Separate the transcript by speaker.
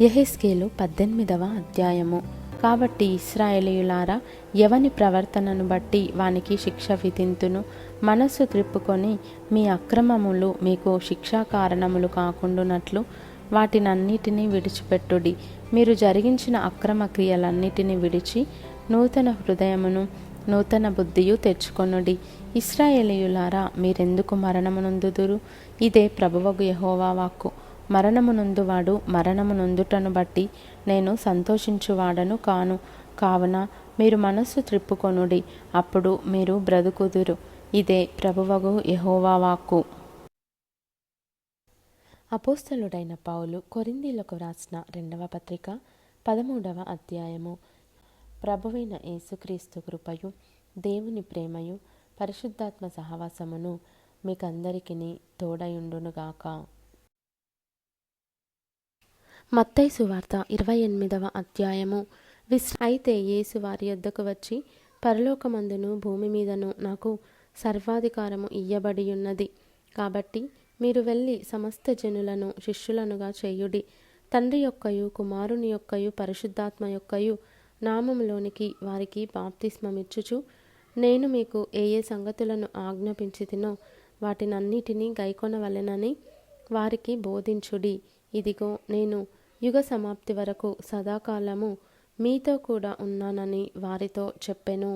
Speaker 1: యెహెజ్కేలు 18వ అధ్యాయము. కాబట్టి ఇశ్రాయేలీయులారా, ఎవని ప్రవర్తనను బట్టి వానికి శిక్ష విధింతును. మనస్సు త్రిప్పుకొని మీ అక్రమములు మీకు శిక్షా కారణములు కాకుండునట్లు వాటినన్నిటినీ విడిచిపెట్టుడి. మీరు జరిగించిన అక్రమ క్రియలన్నిటినీ విడిచి నూతన హృదయమును నూతన బుద్ధియు తెచ్చుకొనుడి. ఇశ్రాయేలీయులారా, మీరెందుకు మరణమునొందుదురు? ఇదే ప్రభువగు యెహోవా వాక్కు. మరణమునొందువాడు మరణమునొందుటను బట్టి నేను సంతోషించువాడను కాను. కావున మీరు మనస్సు త్రిప్పుకొనుడి, అప్పుడు మీరు బ్రతుకుదురు. ఇదే ప్రభువగు యెహోవా వాక్కు. అపోస్తలుడైన పౌలు కొరింథీయులకు రాసిన 2వ పత్రిక 13వ అధ్యాయము. ప్రభువైన యేసుక్రీస్తు కృపయు దేవుని ప్రేమయు పరిశుద్ధాత్మ సహవాసమును మీకందరికిని తోడయుండునుగాక. మత్తయి సువార్త 28వ అధ్యాయము. అయితే యేసు వారి యొద్దకు వచ్చి, పరలోకమందును భూమి మీదను నాకు సర్వాధికారము ఇయ్యబడియున్నది. కాబట్టి మీరు వెళ్ళి సమస్త జనులను శిష్యులనుగా చేయుడి. తండ్రి యొక్కయు కుమారుని యొక్కయు పరిశుద్ధాత్మ యొక్కయు నామములోనికి వారికి బాప్తిస్మమిచ్చుచు, నేను మీకు ఏ ఏ సంగతులను ఆజ్ఞాపించితినో వాటినన్నిటినీ గైకొనవలెనని వారికి బోధించుడి. ఇదిగో, నేను యుగ సమాప్తి వరకు సదాకాలము మీతో కూడా ఉన్నానని వారితో చెప్పెను.